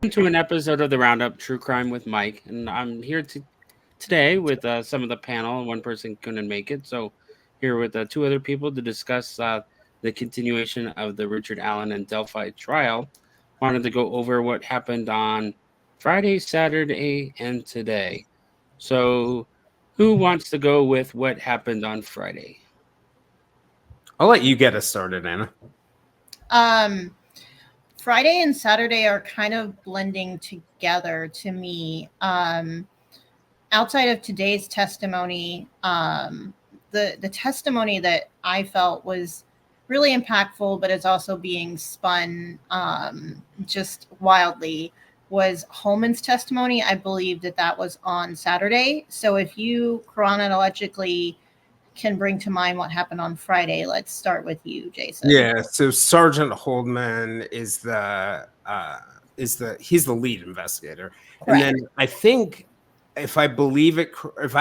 To an episode of the Roundup True Crime with Mike, and I'm here today with some of the panel. One person couldn't make it, so here with two other people to discuss the continuation of the Richard Allen and Delphi trial. Wanted to go over what happened on Friday, Saturday, and today. So, who wants to go with what happened on Friday? I'll let you get us started, Anna. Um, Friday and Saturday are kind of blending together to me. Outside of today's testimony, the testimony that I felt was really impactful, but is also being spun just wildly, was Holman's testimony. I believe that was on Saturday. So if you chronologically can bring to mind what happened on Friday, let's start with you, Jason. Yeah, so Sergeant Holdman is he's the lead investigator. Correct. And then I think if I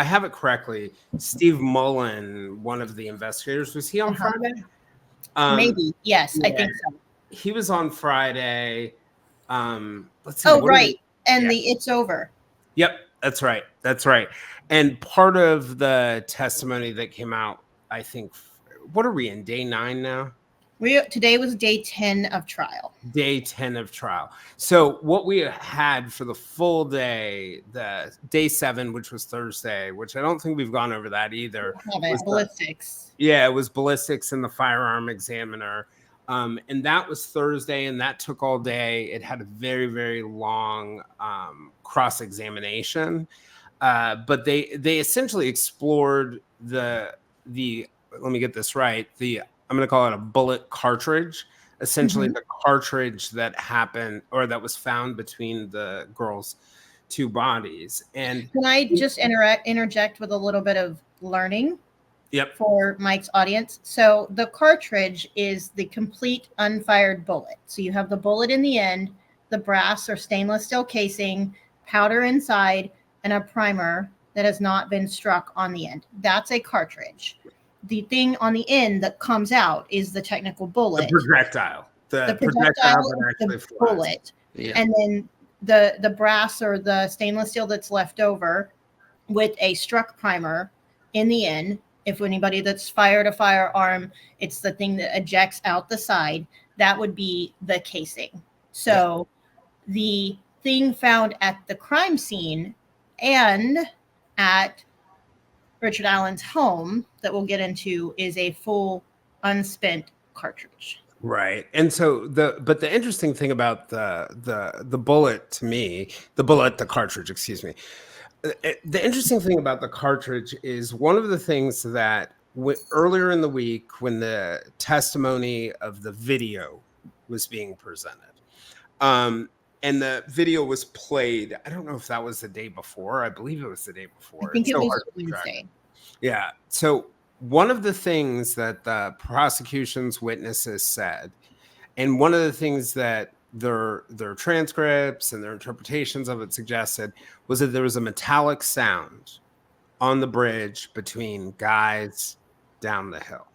have it correctly, Steve Mullen, one of the investigators, was he on Friday? Maybe, yes, yeah. I think so. He was on Friday. Let's see. Oh, right. And It's Over. Yep, that's right. That's right. And part of the testimony that came out, I think, what are we in, day 9 now? Today was day 10 of trial. Day 10 of trial. So what we had for the full day, the day 7, which was Thursday, which I don't think we've gone over that either. Was ballistics. It was ballistics and the firearm examiner. And that was Thursday, and that took all day. It had a very, very long cross-examination. But they essentially explored the let me get this right, I'm going to call it a bullet cartridge, essentially the cartridge that happened or that was found between the girls' 2 bodies. And can I just interject with a little bit of learning? Yep. For Mike's audience. So the cartridge is the complete unfired bullet. So you have the bullet in the end, the brass or stainless steel casing, powder inside, and a primer that has not been struck on the end. That's a cartridge. The thing on the end that comes out is the technical bullet. The projectile. The projectile that actually flies. Bullet. Yeah. And then the brass or the stainless steel that's left over with a struck primer in the end. If anybody that's fired a firearm, it's the thing that ejects out the side. That would be the casing. So the thing found at the crime scene and at Richard Allen's home that we'll get into is a full unspent cartridge. Right. And so the interesting thing about the bullet to me, the cartridge, excuse me. The interesting thing about the cartridge is one of the things that earlier in the week when the testimony of the video was being presented, and the video was played. I don't know if that was the day before. I believe it was the day before. I think it was Wednesday. Yeah. So one of the things that the prosecution's witnesses said, and one of the things that their transcripts and their interpretations of it suggested was that there was a metallic sound on the bridge between guys down the hill.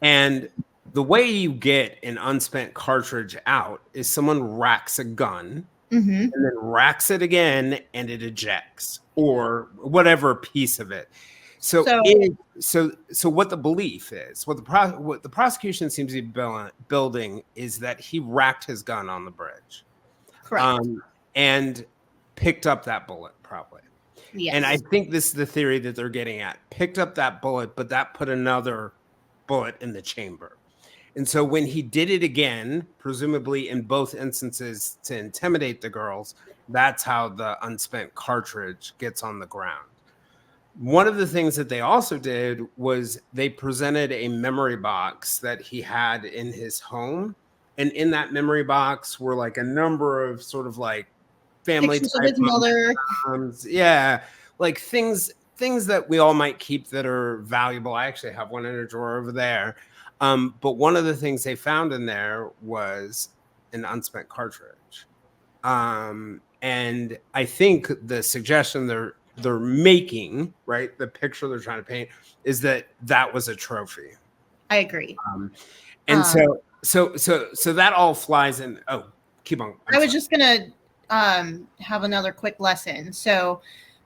And the way you get an unspent cartridge out is someone racks a gun and then racks it again and it ejects or whatever piece of it. So what the belief is, what the prosecution seems to be building is that he racked his gun on the bridge, correct, and picked up that bullet probably. Yes. And I think this is the theory that they're getting at. Picked up that bullet, but that put another bullet in the chamber. And so when he did it again, presumably in both instances to intimidate the girls, that's how the unspent cartridge gets on the ground. One of the things that they also did was they presented a memory box that he had in his home. And in that memory box were like a number of sort of like family pictures of his mother. Yeah, like things that we all might keep that are valuable. I actually have one in a drawer over there. But one of the things they found in there was an unspent cartridge. And I think the suggestion they're making, right, the picture they're trying to paint is that was a trophy. I agree. So that all flies in. Oh, keep on. I was just gonna have another quick lesson. So,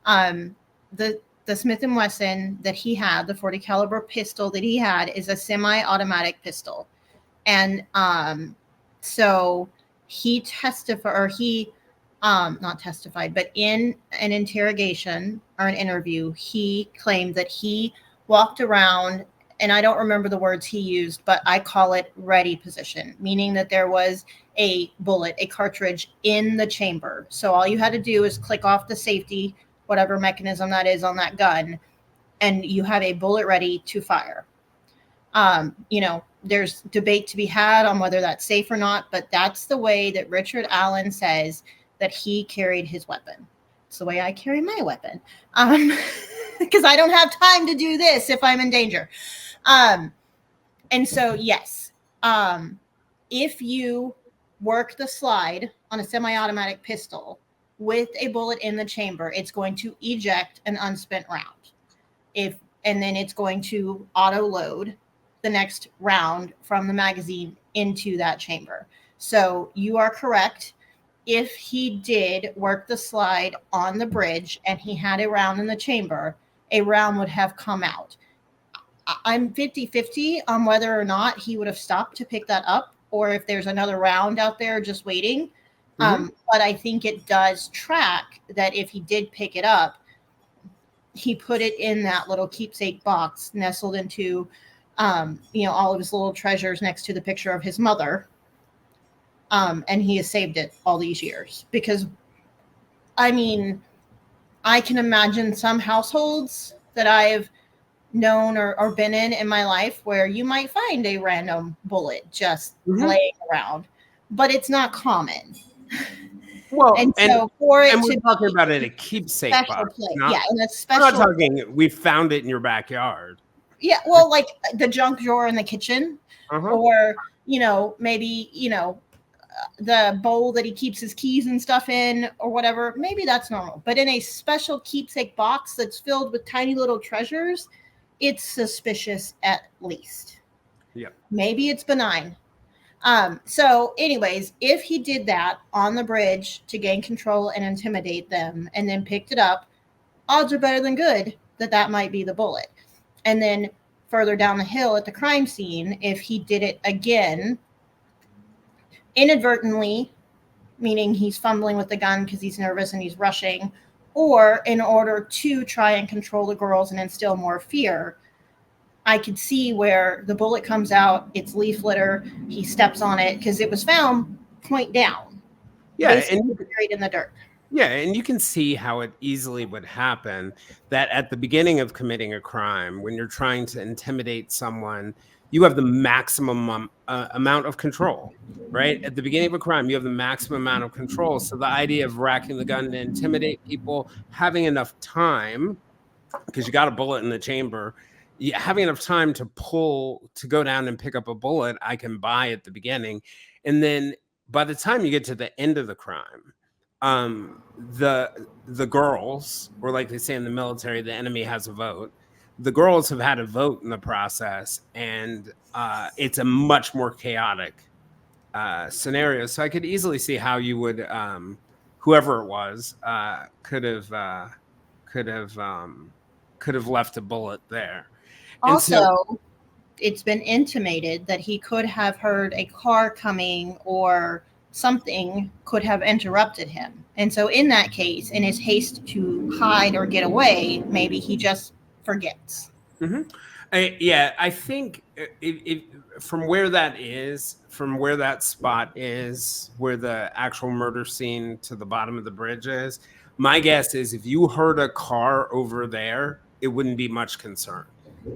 the Smith & Wesson that he had, the 40 caliber pistol that he had, is a semi-automatic pistol. And so he testified, or he not testified, but in an interrogation or an interview, he claimed that he walked around, and I don't remember the words he used, but I call it ready position, meaning that there was a bullet, a cartridge in the chamber. So all you had to do is click off the safety, whatever mechanism that is on that gun, and you have a bullet ready to fire. There's debate to be had on whether that's safe or not, but that's the way that Richard Allen says that he carried his weapon. It's the way I carry my weapon, because I don't have time to do this if I'm in danger. And so, yes, if you work the slide on a semi-automatic pistol with a bullet in the chamber, it's going to eject an unspent round. And then it's going to auto load the next round from the magazine into that chamber. So you are correct. If he did work the slide on the bridge and he had a round in the chamber, a round would have come out. I'm 50-50 on whether or not he would have stopped to pick that up, or if there's another round out there just waiting. But I think it does track that if he did pick it up, he put it in that little keepsake box nestled into all of his little treasures next to the picture of his mother. And he has saved it all these years, because I can imagine some households that I've known or been in my life where you might find a random bullet just laying around, but it's not common. Well, and so for it we're to talking about it a keepsake box. Place. Not, yeah, in a we're special. not talking we found it in your backyard. Yeah, well, like the junk drawer in the kitchen, or maybe the bowl that he keeps his keys and stuff in, or whatever. Maybe that's normal, but in a special keepsake box that's filled with tiny little treasures, it's suspicious at least. Yeah, maybe it's benign. So anyways, if he did that on the bridge to gain control and intimidate them and then picked it up, odds are better than good that might be the bullet. And then further down the hill at the crime scene, if he did it again, inadvertently, meaning he's fumbling with the gun because he's nervous and he's rushing, or in order to try and control the girls and instill more fear, I could see where the bullet comes out, it's leaf litter, he steps on it because it was found point down. Yeah, and buried in the dirt. Yeah, and you can see how it easily would happen that at the beginning of committing a crime, when you're trying to intimidate someone, you have the maximum amount of control, right? At the beginning of a crime, you have the maximum amount of control. So the idea of racking the gun to intimidate people, having enough time, because you got a bullet in the chamber, having enough time to go down and pick up a bullet, I can buy at the beginning. And then by the time you get to the end of the crime, the girls, or like they say in the military, the enemy has a vote. The girls have had a vote in the process, and it's a much more chaotic scenario. So I could easily see how you would, whoever it was, could have left a bullet there. Also, it's been intimated that he could have heard a car coming, or something could have interrupted him. And so in that case, in his haste to hide or get away, maybe he just forgets. I think from where that spot is, where the actual murder scene to the bottom of the bridge is, my guess is if you heard a car over there, it wouldn't be much concern.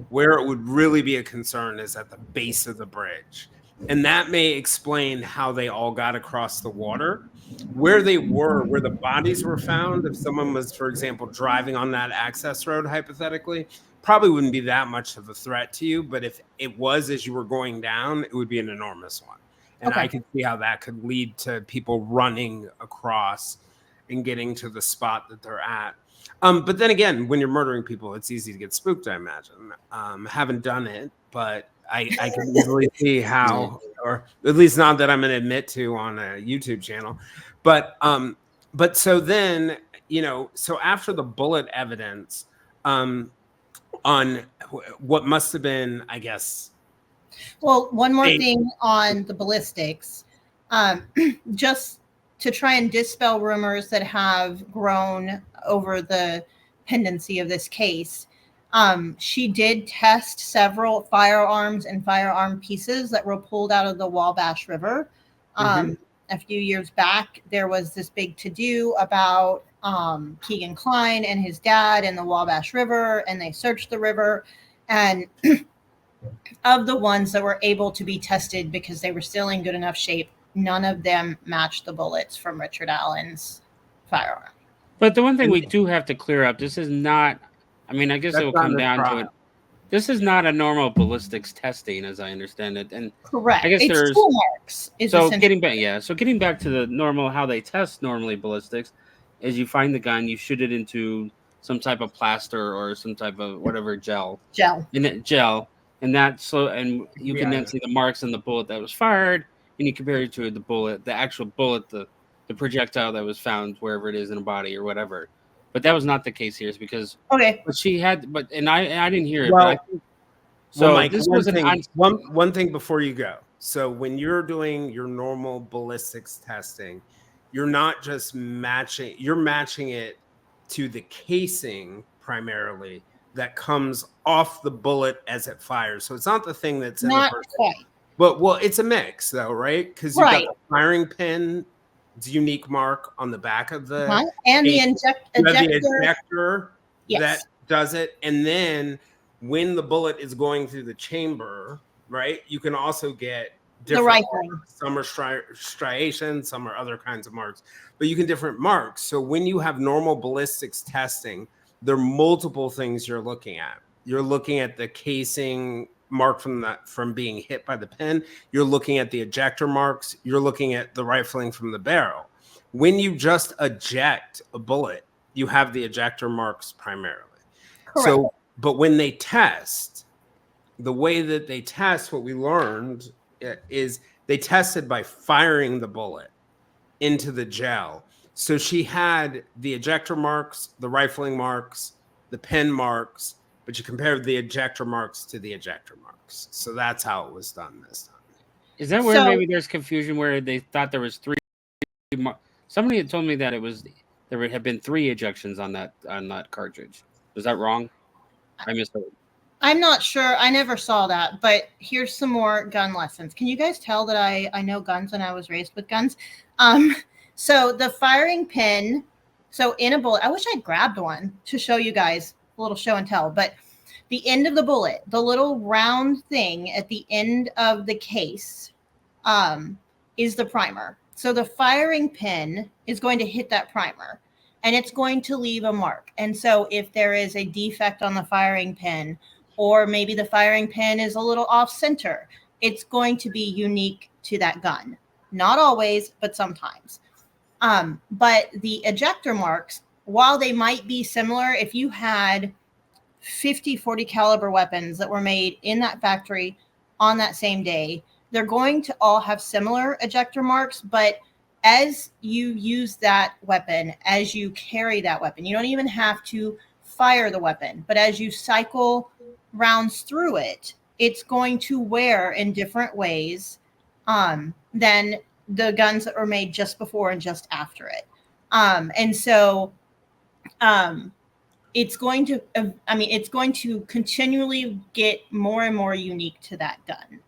Where it would really be a concern is at the base of the bridge. And that may explain how they all got across the water. Where they were, where the bodies were found, if someone was, for example, driving on that access road, hypothetically, probably wouldn't be that much of a threat to you. But if it was as you were going down, it would be an enormous one. And I can see how that could lead to people running across and getting to the spot that they're at. But then again, when you're murdering people, it's easy to get spooked, I imagine. Haven't done it, but I can easily see how, or at least not that I'm going to admit to on a YouTube channel. But but so then, so after the bullet evidence, on what must have been, I guess. Well, one more thing on the ballistics, just to try and dispel rumors that have grown over the pendency of this case. She did test several firearms and firearm pieces that were pulled out of the Wabash River. A few years back, there was this big to-do about Keegan Kline and his dad in the Wabash River, and they searched the river, and of the ones that were able to be tested because they were still in good enough shape, none of them matched the bullets from Richard Allen's firearm. But the one thing we do have to clear up, this is not, I mean, I guess it will come down to it. This is not a normal ballistics testing, as I understand it. And correct. I guess it's there's tool marks. So getting back to the normal, how they test normally ballistics is you find the gun, you shoot it into some type of plaster or some type of whatever gel. And and you can then see the marks on the bullet that was fired, and you compare it to the actual bullet, the projectile that was found wherever it is in a body or whatever. But that was not the case here, because but she had, and I didn't hear it. Well, but I think, so Mike, this was one thing before you go. So when you're doing your normal ballistics testing, you're not just matching; you're matching it to the casing primarily that comes off the bullet as it fires. So it's not the thing that's in not the person. quite. But it's a mix though, right? Because you've got the firing pin, unique mark on the back of the and the ejector that does it, and then when the bullet is going through the chamber, right, you can also get different marks. Some are striations, some are other kinds of marks, but you can different marks. So when you have normal ballistics testing, there are multiple things you're looking at. You're looking at the casing mark from being hit by the pin. You're looking at the ejector marks. You're looking at the rifling from the barrel. When you just eject a bullet, you have the ejector marks primarily. Correct. So, but when they test, the way that they test, what we learned is they tested by firing the bullet into the gel. So she had the ejector marks, the rifling marks, the pin marks, but you compared the ejector marks to the ejector marks. So that's how it was done this time. Is that where maybe there's confusion, where they thought there was 3? Somebody had told me that there would have been 3 ejections on that cartridge. Was that wrong? I missed it. I'm not sure. I never saw that, but here's some more gun lessons. Can you guys tell that I know guns and I was raised with guns? So the firing pin, so in a bullet, I wish I grabbed one to show you guys a little show and tell, but the end of the bullet, the little round thing at the end of the case, is the primer. So the firing pin is going to hit that primer, and it's going to leave a mark. And so if there is a defect on the firing pin, or maybe the firing pin is a little off center, it's going to be unique to that gun. Not always, but sometimes. But the ejector marks, while they might be similar, if you had 50 40 caliber weapons that were made in that factory on that same day, they're going to all have similar ejector marks. But as you use that weapon, as you carry that weapon, you don't even have to fire the weapon, but as you cycle rounds through it, it's going to wear in different ways than the guns that were made just before and just after it. And so it's going to, it's going to continually get more and more unique to that gun.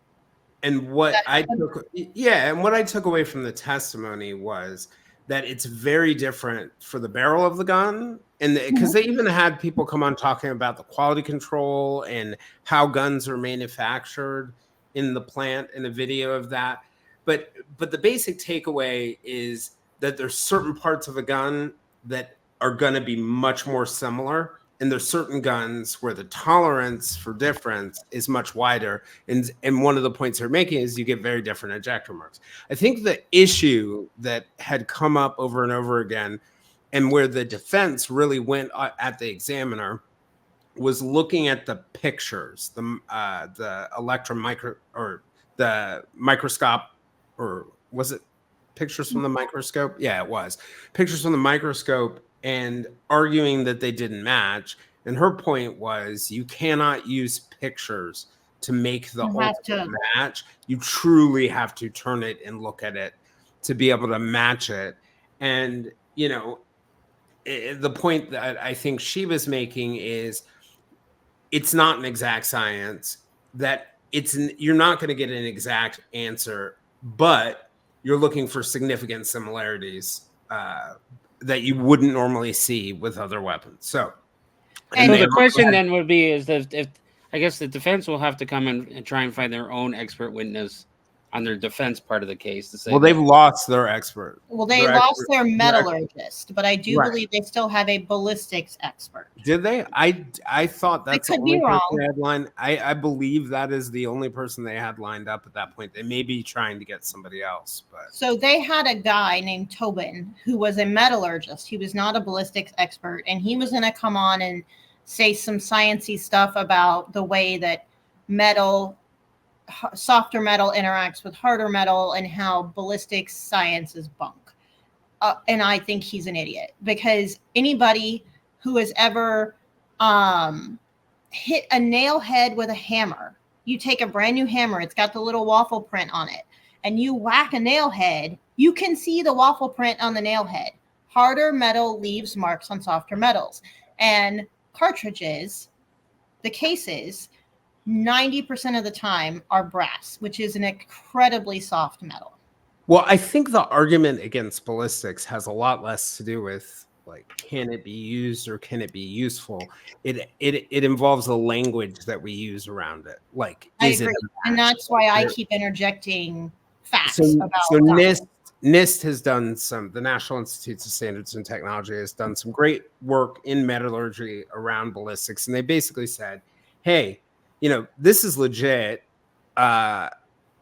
And what I took away from the testimony was that it's very different for the barrel of the gun. And because they even had people come on talking about the quality control and how guns are manufactured in the plant, in a video of that. But the basic takeaway is that there's certain parts of a gun that are going to be much more similar. And there's certain guns where the tolerance for difference is much wider. And one of the points they're making is you get very different ejector marks. I think the issue that had come up over and over again, and where the defense really went at the examiner, was looking at the pictures, the electron micro, or the microscope, or was it Pictures from the microscope. Yeah, it was pictures from the microscope, and arguing that they didn't match. And her point was, you cannot use pictures to make the You have ultimate to. match. You truly have to turn it and look at it to be able to match it. And, the point that I think she was making is, it's not an exact science, that you're not going to get an exact answer, but you're looking for significant similarities that you wouldn't normally see with other weapons. So the question then would be is that if I guess the defense will have to come in and try and find their own expert witness on their defense part of the case to say. Well, they've lost their expert. Well, they lost their metallurgist, but I do believe they still have a ballistics expert. Did they? I thought that's I could be wrong. I believe that is the only person they had lined up at that point. They may be trying to get somebody else, but so they had a guy named Tobin who was a metallurgist. He was not a ballistics expert, and he was going to come on and say some sciencey stuff about the way that softer metal interacts with harder metal and how ballistics science is bunk. And I think he's an idiot, because anybody who has ever hit a nail head with a hammer, you take a brand new hammer, it's got the little waffle print on it, and you whack a nail head, you can see the waffle print on the nail head. Harder metal leaves marks on softer metals. And cartridges, the cases, 90% of the time are brass, which is an incredibly soft metal. Well, I think the argument against ballistics has a lot less to do with, like, can it be used or can it be useful? It involves the language that we use around it. Like, is it? And that's why I keep interjecting facts about NIST has done the National Institutes of Standards and Technology has done some great work in metallurgy around ballistics. And they basically said, hey, this is legit,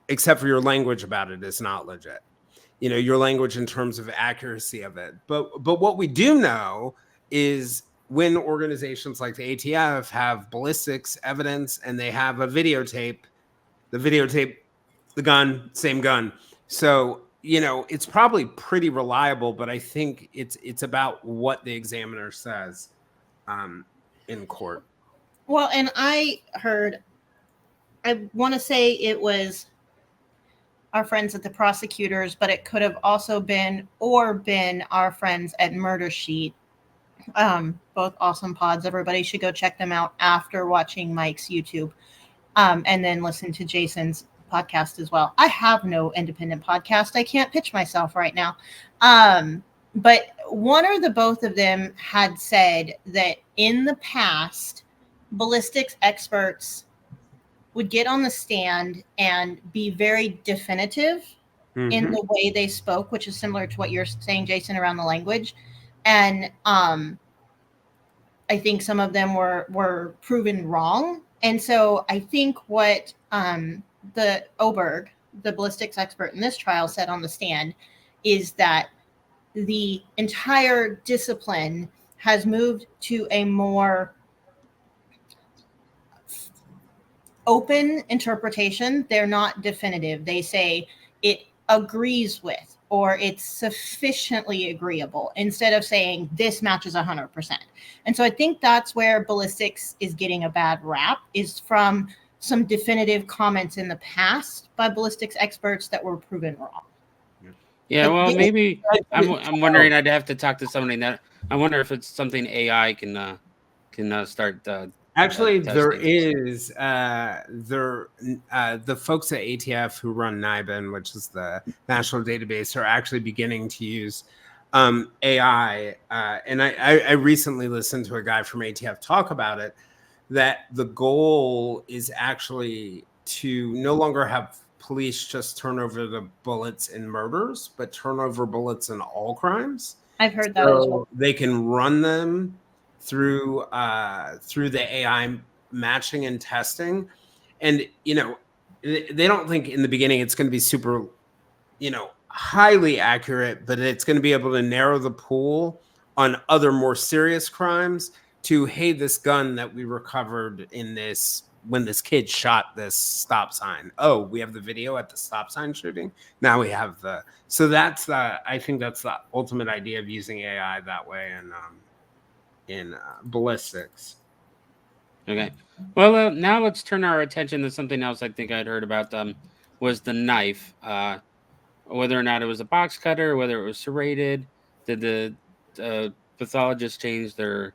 except for your language about it is not legit. Your language in terms of accuracy of it. But what we do know is, when organizations like the ATF have ballistics evidence and they have a videotape, the gun, same gun. So, it's probably pretty reliable, but I think it's about what the examiner says in court. Well, and I want to say it was our friends at the prosecutors, but it could have also been our friends at Murder Sheet. Both awesome pods. Everybody should go check them out after watching Mike's YouTube, and then listen to Jason's podcast as well. I have no independent podcast. I can't pitch myself right now. But one or the both of them had said that in the past, ballistics experts would get on the stand and be very definitive in the way they spoke, which is similar to what you're saying, Jason, around the language. And I think some of them were proven wrong. And so I think what the Oberg, the ballistics expert in this trial, said on the stand is that the entire discipline has moved to a more open interpretation. They're not definitive. They say it agrees with, or it's sufficiently agreeable, instead of saying this matches 100%. And so I think that's where ballistics is getting a bad rap, is from some definitive comments in the past by ballistics experts that were proven wrong. Yeah, well, maybe I'm wondering. I'd have to talk to somebody that I wonder if it's something AI can start. Actually, there is the folks at ATF who run NIBIN, which is the national database, are actually beginning to use AI. And I recently listened to a guy from ATF talk about it, that the goal is actually to no longer have police just turn over the bullets in murders, but turn over bullets in all crimes. I've heard that as well. They can run them through the AI matching and testing. And, they don't think in the beginning it's going to be super, highly accurate, but it's going to be able to narrow the pool on other more serious crimes to, hey, this gun that we recovered in this, when this kid shot this stop sign. Oh, we have the video at the stop sign shooting. Now we have so that's I think that's the ultimate idea of using AI that way in ballistics. Okay. Well, now let's turn our attention to something else I think I'd heard about was the knife. Whether or not it was a box cutter, whether it was serrated, did the pathologist change their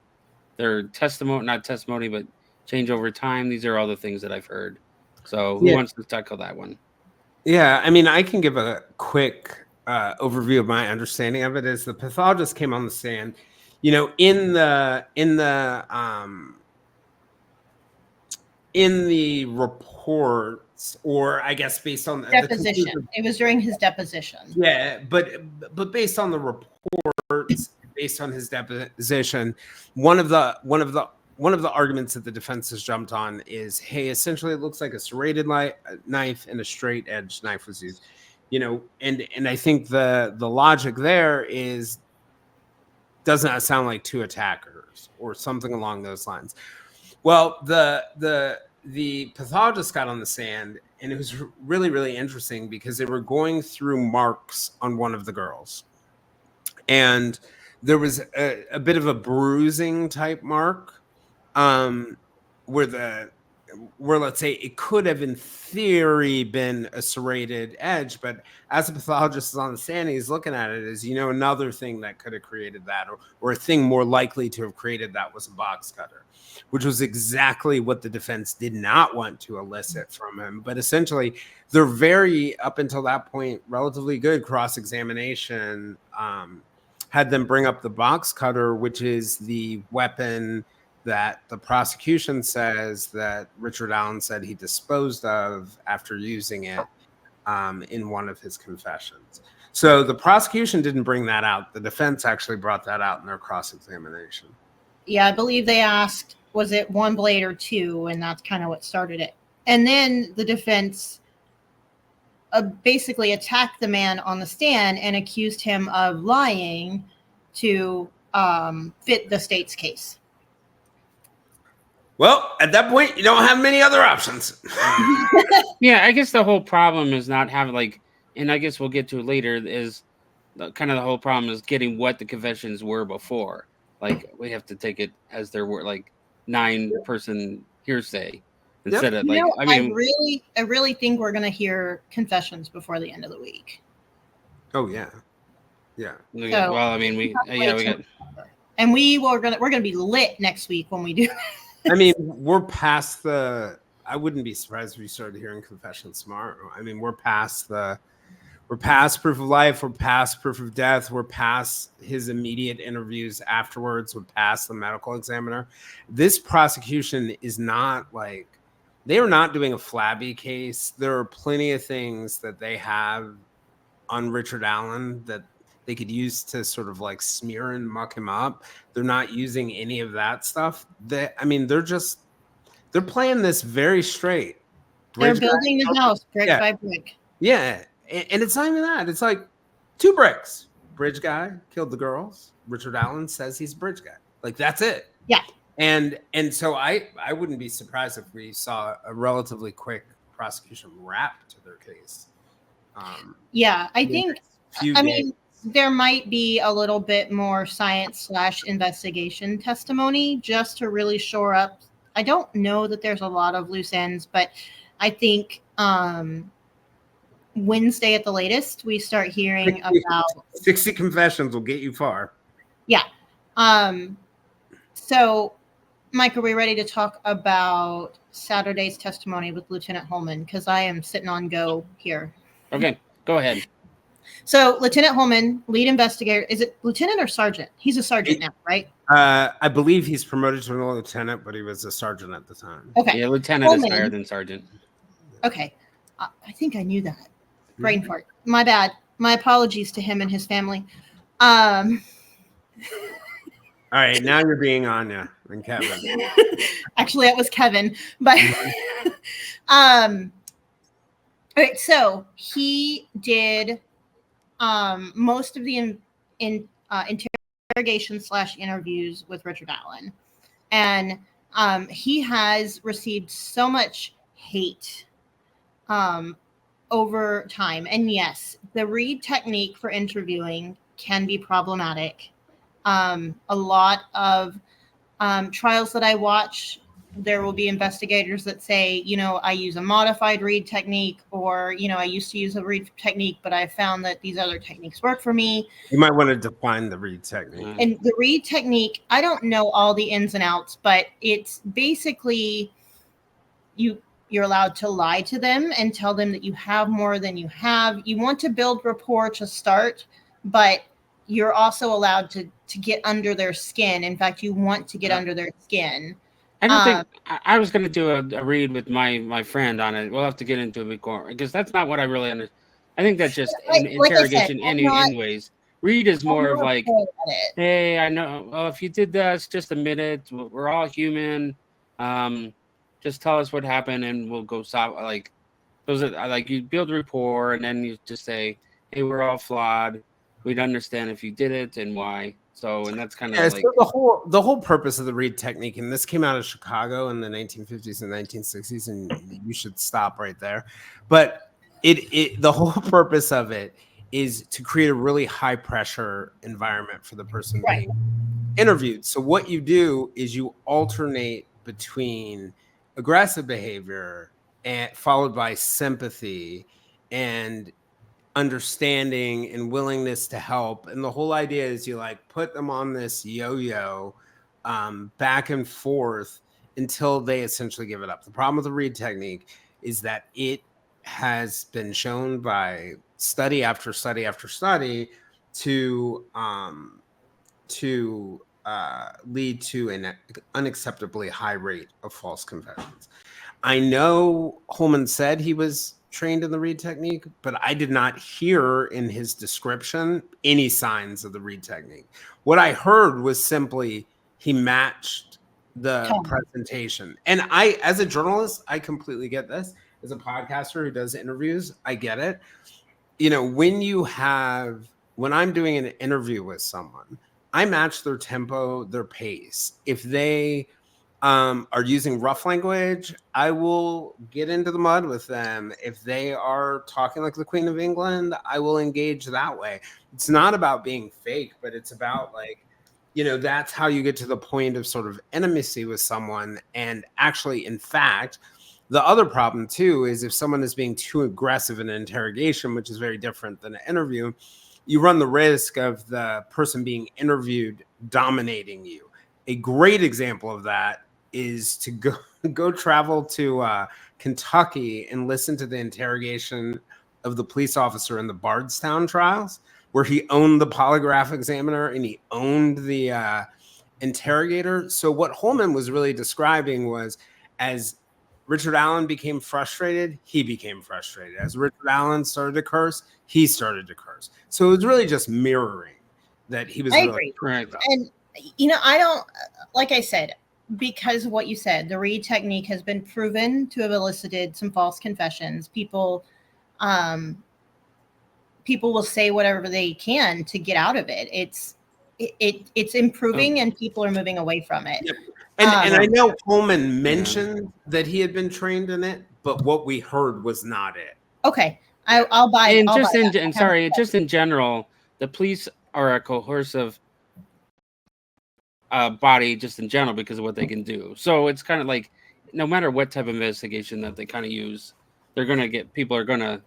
testimony, not testimony, but change over time? These are all the things that I've heard. So who wants to tackle that one? Yeah, I mean, I can give a quick overview of my understanding of it. Is the pathologist came on the stand, you know, in the reports, or I guess based on deposition. It was during his deposition. Yeah, but based on the reports, based on his deposition, one of the arguments that the defense has jumped on is, hey, essentially it looks like a serrated knife and a straight edge knife was used, you know, and I think the logic there is, doesn't that sound like two attackers or something along those lines? Well, the pathologist got on the stand, and it was really, really interesting because they were going through marks on one of the girls, and there was a bit of a bruising type mark, where let's say it could have in theory been a serrated edge, but as the pathologist is on the stand, he's looking at it as, you know, another thing that could have created that, or a thing more likely to have created that was a box cutter, which was exactly what the defense did not want to elicit from him. But essentially, they're very, up until that point, relatively good cross-examination had them bring up the box cutter, which is the weapon that the prosecution says that Richard Allen said he disposed of after using it in one of his confessions. So the prosecution didn't bring that out. The defense actually brought that out in their cross-examination. Yeah, I believe they asked, was it one blade or two? And that's kind of what started it. And then the defense basically attacked the man on the stand and accused him of lying to fit the state's case. Well, at that point, you don't have many other options. Yeah, I guess the whole problem is not having and I guess we'll get to it later, is kind of the whole problem is getting what the confessions were before. Like, we have to take it as there were 9-person hearsay instead of I mean, I really think we're going to hear confessions before the end of the week. Oh yeah. Yeah. So, well, I mean, we got, and we're gonna be lit next week when we do. I mean, we're past I wouldn't be surprised if we started hearing confessions tomorrow. I mean, we're past proof of life, we're past proof of death, we're past his immediate interviews afterwards, we're past the medical examiner. This prosecution is not they are not doing a flabby case. There are plenty of things that they have on Richard Allen that they could use to sort of smear and muck him up. They're not using any of that stuff. They're playing this very straight. They're building the house brick by brick. Yeah. And it's not even that. It's 2 bricks. Bridge guy killed the girls. Richard Allen says he's a bridge guy. That's it. Yeah. And so I wouldn't be surprised if we saw a relatively quick prosecution wrap to their case. Yeah, I think, mean, there might be a little bit more science/investigation testimony just to really shore up. I don't know that there's a lot of loose ends, but I think Wednesday at the latest, we start hearing about 60 confessions will get you far. Yeah. So, Mike, are we ready to talk about Saturday's testimony with Lieutenant Holman? Because I am sitting on go here. Okay, go ahead. So, Lieutenant Holman, lead investigator, is it lieutenant or sergeant? He's a sergeant now, right? I believe he's promoted to a lieutenant, but he was a sergeant at the time. Okay. Yeah, lieutenant is higher than sergeant. Okay. I think I knew that. Brain fart. My bad. My apologies to him and his family. All right, now you're being Anya and Kevin. Actually, that was Kevin. But all right, so he did most of the interrogation/interviews with Richard Allen, and he has received so much hate over time. And yes, the Reed technique for interviewing can be problematic. A lot of trials that I watch, there will be investigators that say, I use a modified Reed technique, or, I used to use a Reed technique, but I found that these other techniques work for me. You might want to define the Reed technique. And the Reed technique, I don't know all the ins and outs, but it's basically you're allowed to lie to them and tell them that you have more than you have. You want to build rapport to start, but you're also allowed to get under their skin. In fact, you want to get under their skin. I don't think I was going to do a read with my friend on it. We'll have to get into it because that's not what I really understand. I think that's just interrogation anyways. Read is more of like, hey, I know. Well, if you did this, just admit it. We're all human. Just tell us what happened, and we'll go solve. Like those are like you build rapport, and then you just say, hey, we're all flawed. We'd understand if you did it and why. So, and that's kind of like so the whole purpose of the Reed technique, and this came out of Chicago in the 1950s and 1960s, and you should stop right there. But the whole purpose of it is to create a really high pressure environment for the person being interviewed. So what you do is you alternate between aggressive behavior and followed by sympathy and understanding and willingness to help. And the whole idea is you like put them on this yo-yo back and forth until they essentially give it up. The problem with the Reed technique is that it has been shown by study after study after study to lead to an unacceptably high rate of false confessions. I know Holman said he was trained in the Reed technique, but I did not hear in his description any signs of the Reed technique. What I heard was simply he matched the presentation. And I, as a journalist, I completely get this. As a podcaster who does interviews, I get it. When I'm doing an interview with someone, I match their tempo, their pace. If they are using rough language, I will get into the mud with them. If they are talking like the Queen of England, I will engage that way. It's not about being fake, but it's about that's how you get to the point of sort of intimacy with someone. And actually, in fact, the other problem too is if someone is being too aggressive in an interrogation, which is very different than an interview, you run the risk of the person being interviewed dominating you. A great example of that is to go travel to Kentucky and listen to the interrogation of the police officer in the Bardstown trials, where he owned the polygraph examiner and he owned the interrogator. So what Holman was really describing was, as Richard Allen became frustrated, he became frustrated. As Richard Allen started to curse, he started to curse. So it was really just mirroring that he was really correct. And I don't, like I said, because of what you said, the Reed technique has been proven to have elicited some false confessions. People will say whatever they can to get out of it. It's improving, and people are moving away from it. Yep. And I know Holman mentioned that he had been trained in it, but what we heard was not it. Okay, I'll buy it. Just in general, the police are a coercive body just in general because of what they can do. So it's kind of like no matter what type of investigation that they kind of use, people are gonna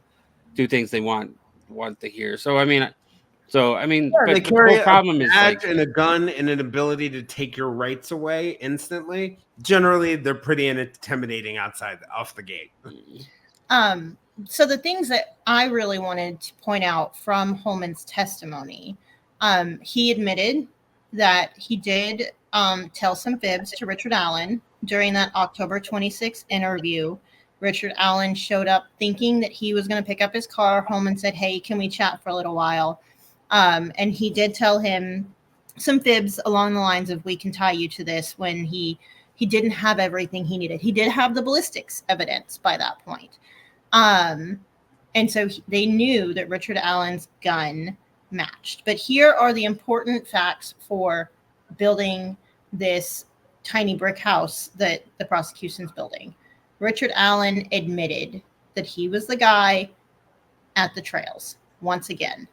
do things they want to hear. So I mean, but they carry the whole problem is and a gun and an ability to take your rights away instantly. Generally, they're pretty intimidating off the gate. So the things that I really wanted to point out from Holman's testimony, he admitted that he did tell some fibs to Richard Allen during that October 26th interview. Richard Allen showed up thinking that he was going to pick up his car. Holman said, hey, can we chat for a little while? And he did tell him some fibs along the lines of, we can tie you to this, when he didn't have everything he needed. He did have the ballistics evidence by that point. And so they knew that Richard Allen's gun matched. But here are the important facts for building this tiny brick house that the prosecution's building. Richard Allen admitted that he was the guy at the trails once again.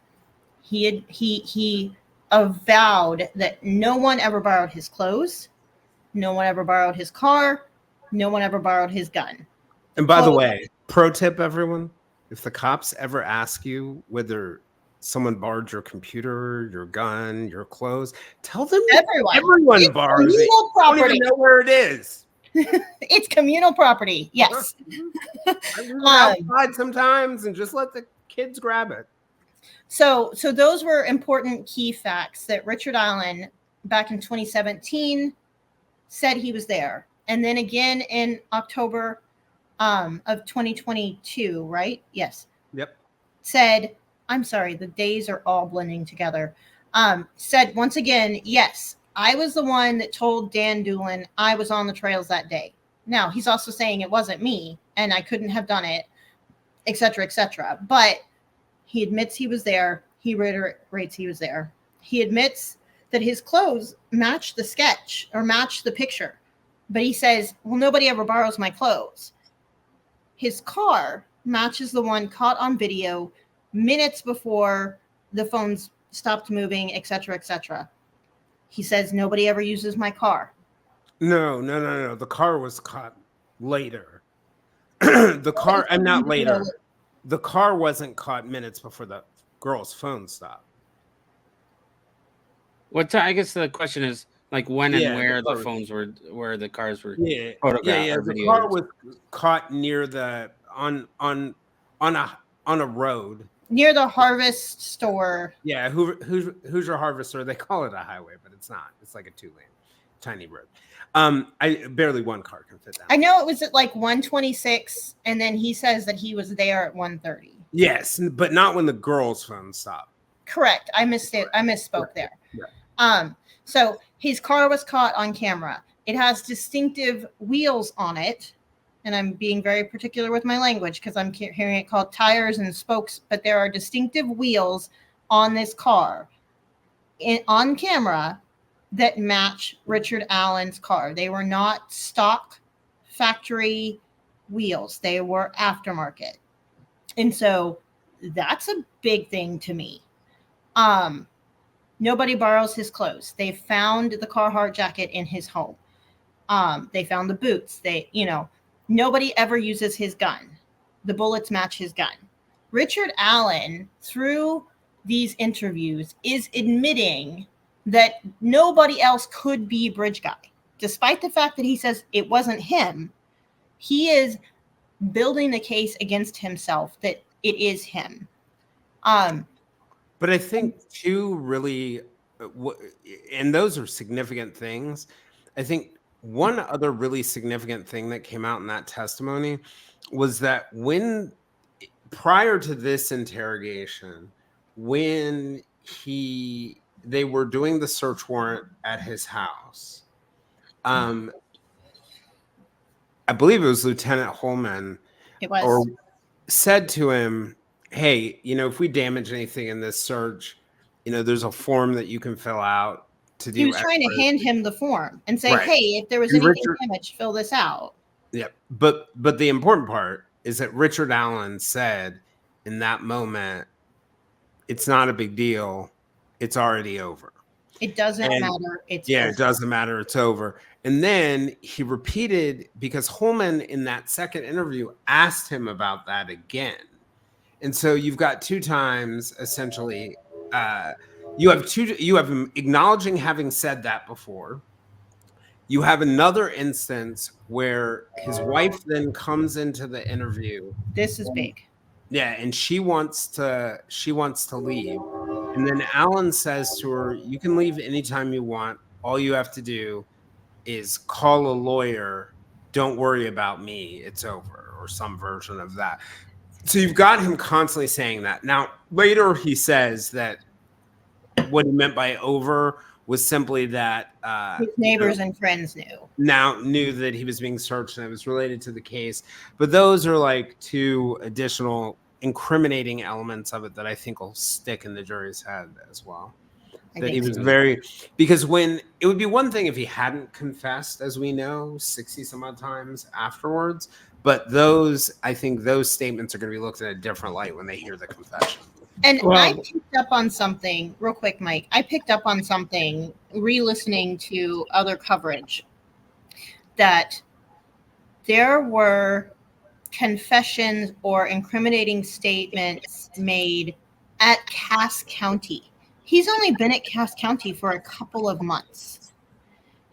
He avowed that no one ever borrowed his clothes, no one ever borrowed his car, no one ever borrowed his gun. And by the way, pro tip, everyone, if the cops ever ask you whether someone borrowed your computer, your gun, your clothes, tell them everyone borrows it. Property. Don't even know where it is. It's communal property. Yes. I leave it outside sometimes and just let the kids grab it. So those were important key facts that Richard Allen back in 2017 said he was there. And then again in October of 2022, right? Yes. Yep. Said, I'm sorry, the days are all blending together. Said once again, yes, I was the one that told Dan Doolin I was on the trails that day. Now, he's also saying it wasn't me and I couldn't have done it, et cetera, et cetera. But he admits he was there. He reiterates he was there. He admits that his clothes match the sketch or match the picture. But he says, well, nobody ever borrows my clothes. His car matches the one caught on video minutes before the phones stopped moving, et cetera, et cetera. He says, nobody ever uses my car. No. The car was caught later. The car, I'm not later. The car wasn't caught minutes before the girl's phone stopped. I guess the question is like when and where the phones were, where the cars were photographed. Yeah. The car was caught near the on a road near the Harvest store. Yeah, Hoosier Harvest store. They call it a highway, but it's not. It's like a 2-lane, tiny road. I barely one car can fit down. I know it was at like 126, and then he says that he was there at 1:30. Yes, but not when the girl's phone stopped. Correct. I misspoke there. Yeah. So his car was caught on camera. It has distinctive wheels on it. And I'm being very particular with my language because I'm hearing it called tires and spokes, but there are distinctive wheels on this car on camera that match Richard Allen's car. They were not stock factory wheels. They were aftermarket. And so that's a big thing to me. Nobody borrows his clothes. They found the Carhartt jacket in his home. They found the boots. Nobody ever uses his gun. The bullets match his gun. Richard Allen, through these interviews, is admitting that nobody else could be Bridge Guy. Despite the fact that he says it wasn't him, he is building the case against himself that it is him. But I think two really, and those are significant things. I think one other really significant thing that came out in that testimony was that prior to this interrogation, when they were doing the search warrant at his house, I believe it was Lieutenant Holman, said to him, hey, if we damage anything in this search, there's a form that you can fill out. He was trying to hand him the form and say, hey, if there was anything damaged, fill this out. Yeah. But the important part is that Richard Allen said in that moment, it's not a big deal. It's already over. It doesn't matter. It doesn't matter. It's over. And then he repeated, because Holman in that second interview asked him about that again. And so you've got two times essentially, you have him acknowledging having said that before. You have another instance where his wife then comes into the interview. This is big. Yeah, and she wants to leave. And then Allen says to her, you can leave anytime you want. All you have to do is call a lawyer. Don't worry about me. It's over, or some version of that. So you've got him constantly saying that. Now, later he says that what he meant by over was simply that his neighbors and friends knew that he was being searched and it was related to the case. But those are like two additional incriminating elements of it that I think will stick in the jury's head as well. That he was very, because when it would be one thing if he hadn't confessed, as we know, 60 some odd times afterwards, but I think those statements are going to be looked at a different light when they hear the confession. And I picked up on something real quick, Mike. I picked up on something re-listening to other coverage, that there were confessions or incriminating statements made at Cass County. He's only been at Cass County for a couple of months.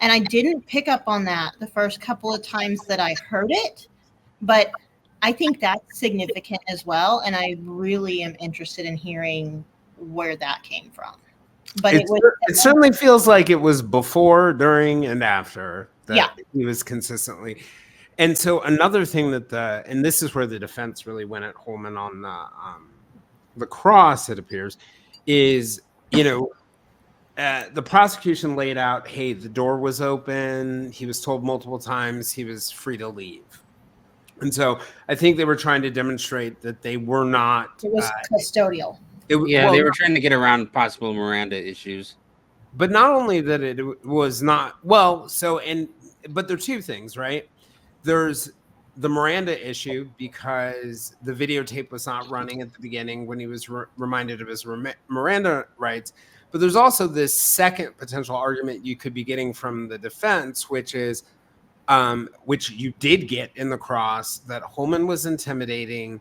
And I didn't pick up on that the first couple of times that I heard it, but I think that's significant as well. And I really am interested in hearing where that came from. But it certainly feels like it was before, during, and after that he was consistently. And so another thing that and this is where the defense really went at Holman on the cross, it appears, is, the prosecution laid out, hey, the door was open. He was told multiple times he was free to leave. And so I think they were trying to demonstrate that they were not. It was custodial. They were trying to get around possible Miranda issues. But not only that, it was not. But there are two things, right? There's the Miranda issue because the videotape was not running at the beginning when he was reminded of his Miranda rights. But there's also this second potential argument you could be getting from the defense, which is, which you did get in the cross, that Holman was intimidating.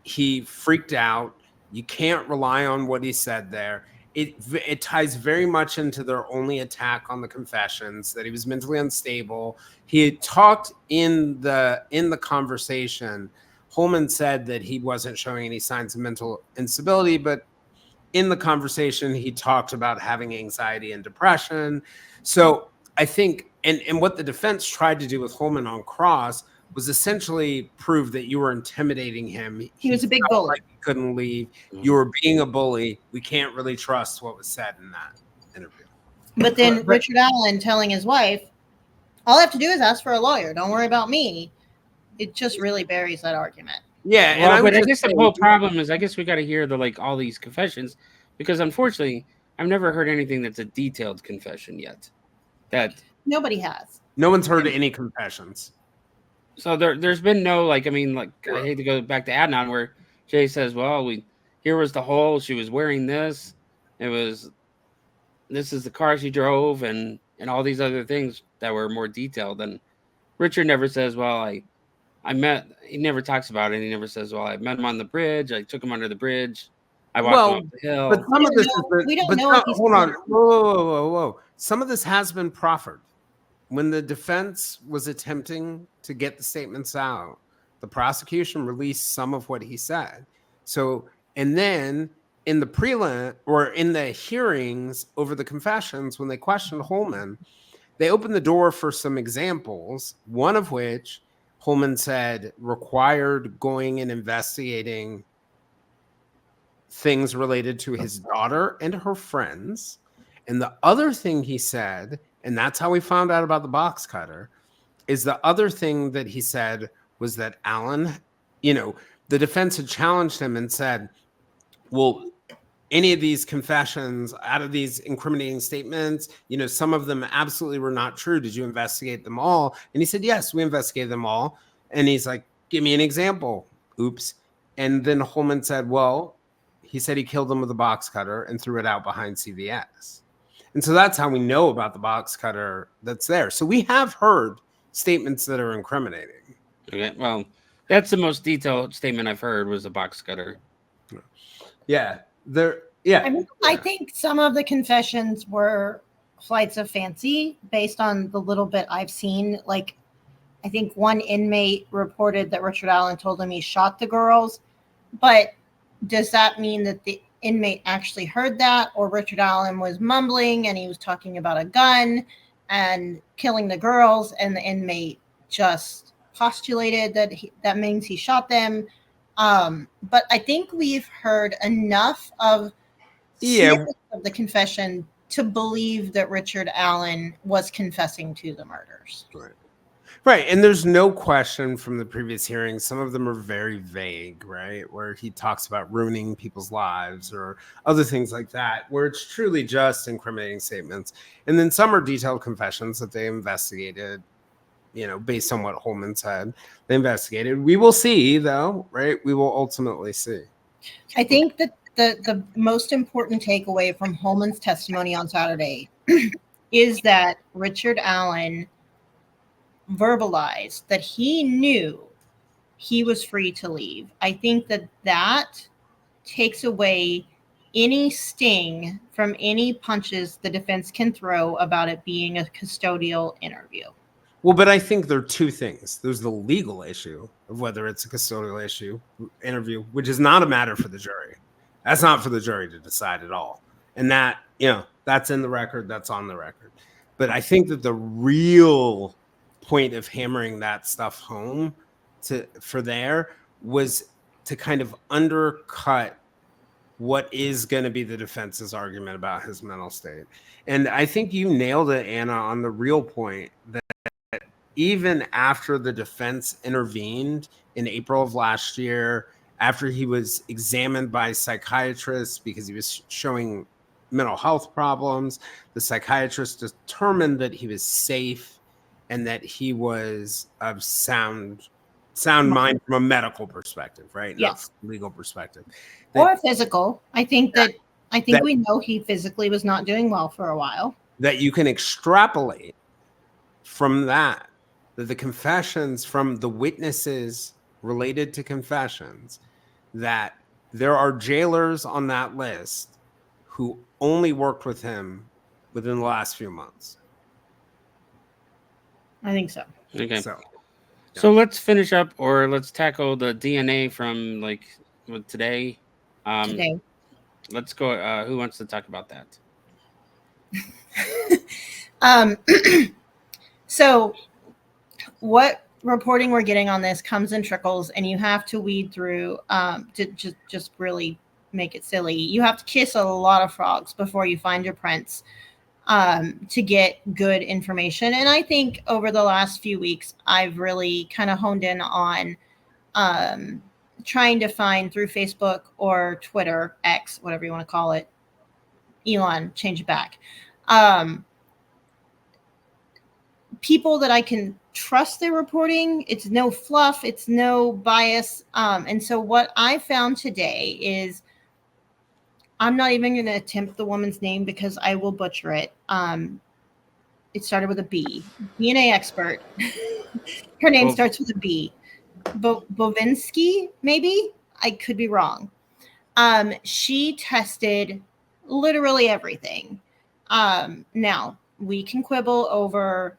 He freaked out. You can't rely on what he said there. It ties very much into their only attack on the confessions, that he was mentally unstable. He had talked in the conversation. Holman said that he wasn't showing any signs of mental instability, but in the conversation, he talked about having anxiety and depression. So I think, and what the defense tried to do with Holman on cross was essentially prove that you were intimidating him. He was a big bully. Like he couldn't leave. You were being a bully. We can't really trust what was said in that interview. But then Richard Allen telling his wife, all I have to do is ask for a lawyer. Don't worry about me. It just really buries that argument. Yeah, but I guess the whole problem is, I guess we got to hear all these confessions, because unfortunately, I've never heard anything that's a detailed confession yet. That nobody has. No one's heard any confessions. So there's been no, I hate to go back to Adnan where Jay says, well, here was the hole. She was wearing this. This is the car she drove, and all these other things that were more detailed. And Richard never says, well, he never talks about it. He never says, well, I met him on the bridge. I took him under the bridge. I walked him up the hill. But some of this we don't know. Hold on. Whoa. Some of this has been proffered. When the defense was attempting to get the statements out, the prosecution released some of what he said. So, and then in the prelim or in the hearings over the confessions, when they questioned Holman, they opened the door for some examples, one of which Holman said required going and investigating things related to his daughter and her friends. And the other thing he said, and that's how we found out about the box cutter, is the other thing that he said was that Allen, the defense had challenged him and said, well, any of these confessions out of these incriminating statements, some of them absolutely were not true. Did you investigate them all? And he said, yes, we investigated them all. And he's like, give me an example. Oops. And then Holman said, well, he said he killed them with a box cutter and threw it out behind CVS. And so that's how we know about the box cutter that's there. So we have heard statements that are incriminating. Okay, well, that's the most detailed statement I've heard was a box cutter. Yeah. I think some of the confessions were flights of fancy based on the little bit I've seen. I think one inmate reported that Richard Allen told him he shot the girls. But does that mean that the inmate actually heard that, or Richard Allen was mumbling and he was talking about a gun and killing the girls, and the inmate just postulated that means he shot them? But I think we've heard enough of the confession to believe that Richard Allen was confessing to the murders. Right. Right. And there's no question from the previous hearings. Some of them are very vague, right? Where he talks about ruining people's lives or other things like that, where it's truly just incriminating statements. And then some are detailed confessions that they investigated, based on what Holman said. They investigated. We will see, though, right? We will ultimately see. I think that the most important takeaway from Holman's testimony on Saturday is that Richard Allen verbalized that he knew he was free to leave. I think that takes away any sting from any punches the defense can throw about it being a custodial interview. Well, but I think there are two things. There's the legal issue of whether it's a custodial interview, which is not a matter for the jury. That's not for the jury to decide at all. And that, that's in the record, that's on the record. But I think that the real point of hammering that stuff home was to kind of undercut what is going to be the defense's argument about his mental state. And I think you nailed it, Anna, on the real point that even after the defense intervened in April of last year, after he was examined by psychiatrists because he was showing mental health problems, the psychiatrist determined that he was safe and that he was of sound mind from a medical perspective, right? Yes. Not legal perspective. Or physical. I think we know he physically was not doing well for a while. That you can extrapolate from that the confessions from the witnesses related to confessions, that there are jailers on that list who only worked with him within the last few months. I think so. Okay. So let's finish up, or let's tackle the DNA from today. Today. Let's go. Who wants to talk about that? So what reporting we're getting on this comes in trickles, and you have to weed through to just really make it silly. You have to kiss a lot of frogs before you find your prints to get good information. And I think over the last few weeks, I've really kind of honed in on trying to find through Facebook or Twitter, X, whatever you want to call it. Elon, change it back. People that I can trust their reporting. It's no fluff. It's no bias. And so what I found today is, I'm not even going to attempt the woman's name because I will butcher it. It started with a B. DNA expert. Her name starts with a B. Bovinsky, maybe? I could be wrong. She tested literally everything. Now, we can quibble over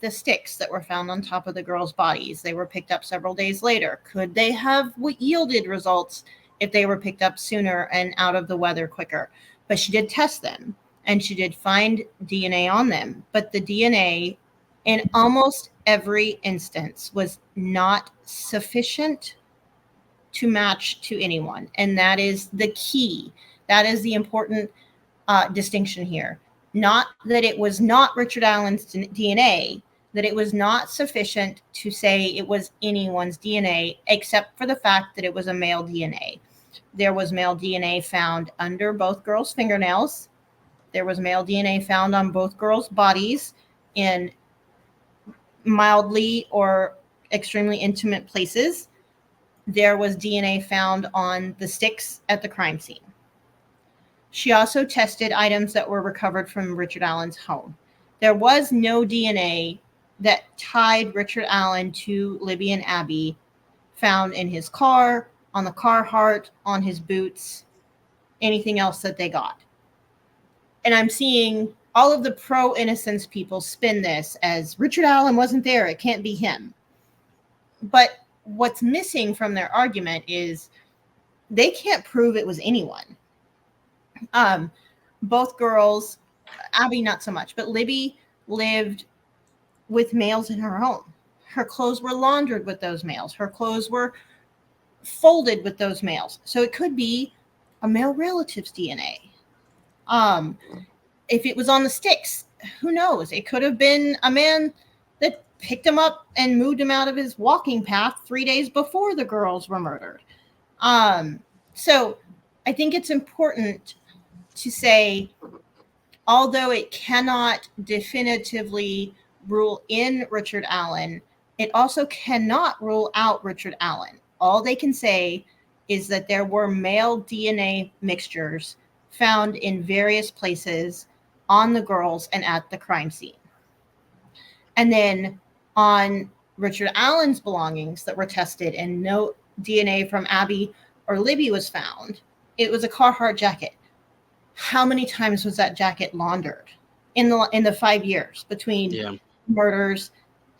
the sticks that were found on top of the girls' bodies. They were picked up several days later. Could they have yielded results if they were picked up sooner and out of the weather quicker? But she did test them, and she did find DNA on them. But the DNA in almost every instance was not sufficient to match to anyone. And that is the key. That is the important distinction here. Not that it was not Richard Allen's DNA, that it was not sufficient to say it was anyone's DNA, except for the fact that it was a male DNA. There was male DNA found under both girls' fingernails. There was male DNA found on both girls' bodies in mildly or extremely intimate places. There was DNA found on the sticks at the crime scene. She also tested items that were recovered from Richard Allen's home. There was no DNA that tied Richard Allen to Libby and Abby found in his car, on the Carhartt, on his boots, anything else that they got. And I'm seeing all of the pro-innocence people spin this as Richard Allen wasn't there, it can't be him. But what's missing from their argument is they can't prove it was anyone. Both girls, Abby not so much, but Libby lived with males in her home. Her clothes were laundered with those males. Her clothes were folded with those males. So it could be a male relative's DNA. If it was on the sticks, who knows? It could have been a man that picked him up and moved him out of his walking path 3 days before the girls were murdered. So I think it's important to say, although it cannot definitively rule in Richard Allen, it also cannot rule out Richard Allen. All they can say is that there were male DNA mixtures found in various places on the girls and at the crime scene. And then on Richard Allen's belongings that were tested and no DNA from Abby or Libby was found, it was a Carhartt jacket. How many times was that jacket laundered in the 5 years between murders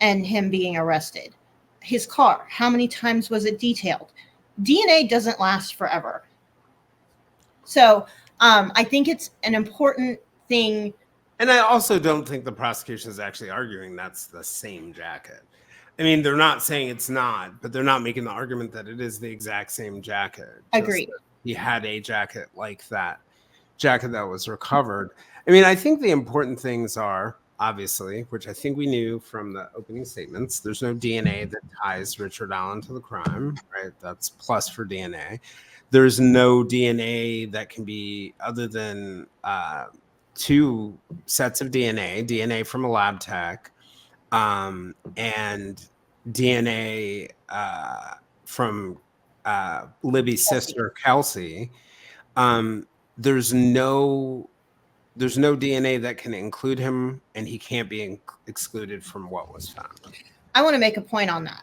and him being arrested? His car, how many times was it detailed? DNA doesn't last forever. So I think it's an important thing. And I also don't think the prosecution is actually arguing that's the same jacket. I mean, they're not saying it's not, but they're not making the argument that it is the exact same jacket. Agreed. He had a jacket like that jacket that was recovered. I mean, I think the important things are, obviously, which I think we knew from the opening statements, there's no DNA that ties Richard Allen to the crime, right? That's plus for DNA. There's no DNA that can be other than 2 sets of DNA from a lab tech, and DNA from Libby's sister, Kelsey. There's no DNA that can include him, and he can't be excluded from what was found. I want to make a point on that.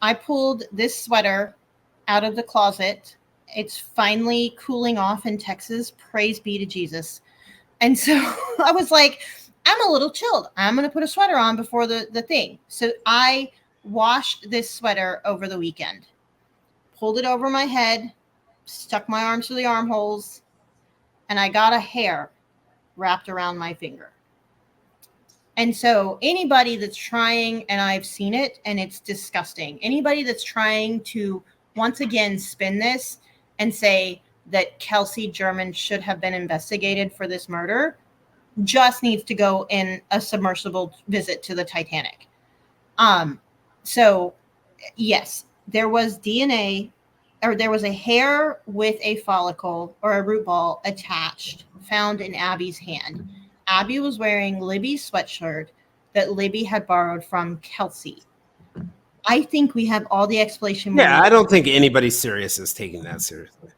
I pulled this sweater out of the closet. It's finally cooling off in Texas. Praise be to Jesus. And so I was like, I'm a little chilled. I'm going to put a sweater on before the thing. So I washed this sweater over the weekend, pulled it over my head, stuck my arms through the armholes, and I got a hair wrapped around my finger. And so anybody that's trying, and I've seen it, and it's disgusting, anybody that's trying to once again spin this and say that Kelsey German should have been investigated for this murder just needs to go in a submersible visit to the Titanic. So yes, there was DNA, or there was a hair with a follicle or a root ball attached found in Abby's hand. Abby was wearing Libby's sweatshirt that Libby had borrowed from Kelsey. I think we have all the explanation. Yeah, I don't think anybody serious is taking that seriously.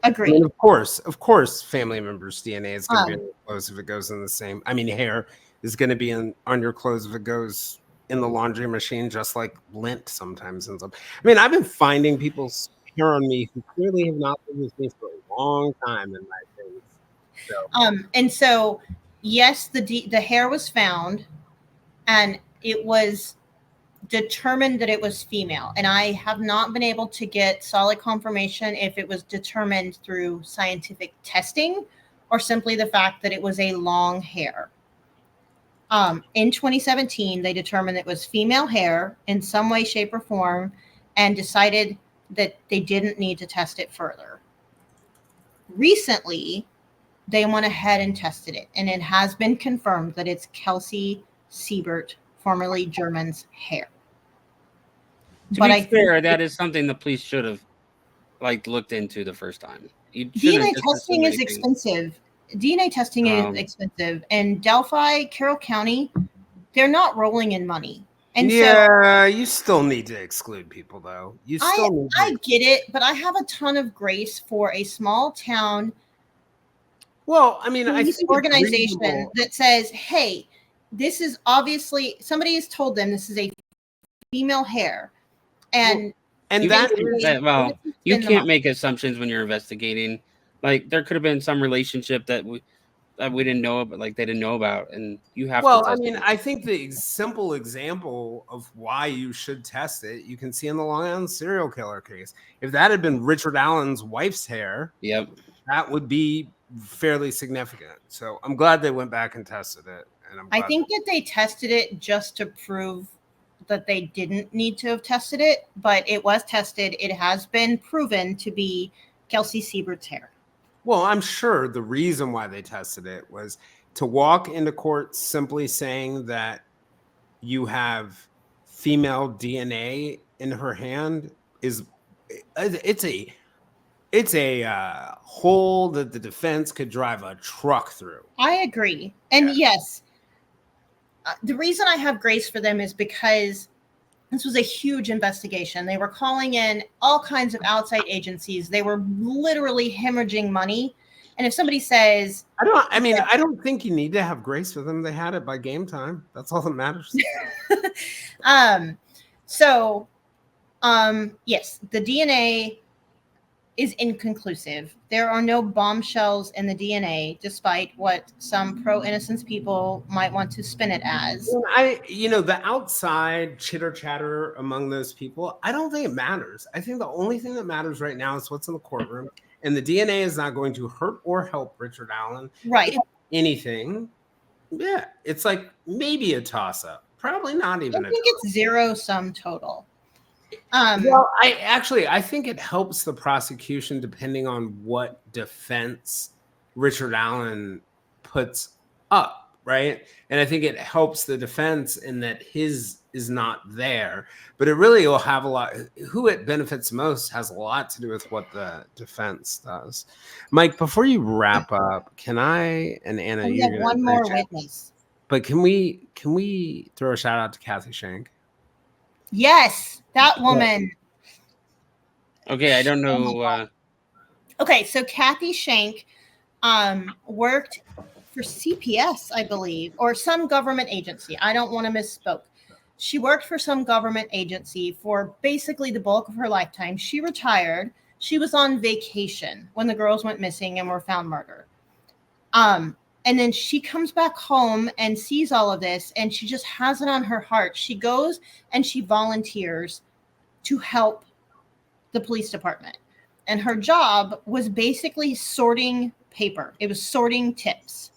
Agreed. I mean, of course, family members' DNA is going to be on your clothes if it goes in the same. I mean, hair is going to be on your clothes if it goes in the laundry machine, just like lint sometimes ends up. I mean, I've been finding people's hair on me who clearly have not been with me for a long time in my things. So. And so, yes, the hair was found, and it was determined that it was female, and I have not been able to get solid confirmation if it was determined through scientific testing or simply the fact that it was a long hair. In 2017, they determined it was female hair in some way, shape, or form, and decided that they didn't need to test it further. Recently, they went ahead and tested it, and it has been confirmed that it's Kelsey Siebert, formerly German's hair. To be fair, that is something the police should have looked into the first time. DNA testing is expensive. DNA testing is expensive, and Delphi, Carroll County, they're not rolling in money. And you still need to exclude people, though. I get it, but I have a ton of grace for a small town. Well, I mean, I think organization that says, "Hey, this is obviously somebody has told them this is a female hair." And you can't make assumptions when you're investigating. Like, there could have been some relationship that we didn't know about, they didn't know about, and you have to. Well, I mean, I think the simple example of why you should test it, you can see in the Long Island serial killer case. If that had been Richard Allen's wife's hair, that would be fairly significant. So I'm glad they went back and tested it. And I think that they tested it just to prove that they didn't need to have tested it, but it was tested. It has been proven to be Kelsey Siebert's hair. Well, I'm sure the reason why they tested it was to walk into court simply saying that you have female DNA in her hand is it's a hole that the defense could drive a truck through. I agree. And yes, the reason I have grace for them is because this was a huge investigation. They were calling in all kinds of outside agencies. They were literally hemorrhaging money. And if somebody says, I don't think you need to have grace for them. They had it by game time. That's all that matters. Yes, the DNA is inconclusive. There are no bombshells in the DNA, despite what some pro-innocence people might want to spin it as. The outside chitter chatter among those people, I don't think it matters. I think the only thing that matters right now is what's in the courtroom, and the DNA is not going to hurt or help Richard Allen. Right. If anything, yeah, it's like maybe a toss-up. Probably not even. I think it's zero-sum total. Well, I think it helps the prosecution depending on what defense Richard Allen puts up, right? And I think it helps the defense in that his is not there, but it really will have a lot. Who it benefits most has a lot to do with what the defense does. Mike, before you wrap up, can I and Anna? We have one more witness, but can we throw a shout out to Kathy Shank? Yes, that woman. Okay, I don't know. Okay, so Kathy Shank worked for CPS, I believe, or some government agency. I don't want to misspoke. She worked for some government agency for basically the bulk of her lifetime. She retired. She was on vacation when the girls went missing and were found murdered. And then she comes back home and sees all of this, and she just has it on her heart. She goes and she volunteers to help the police department. And her job was basically sorting paper. It was sorting tips,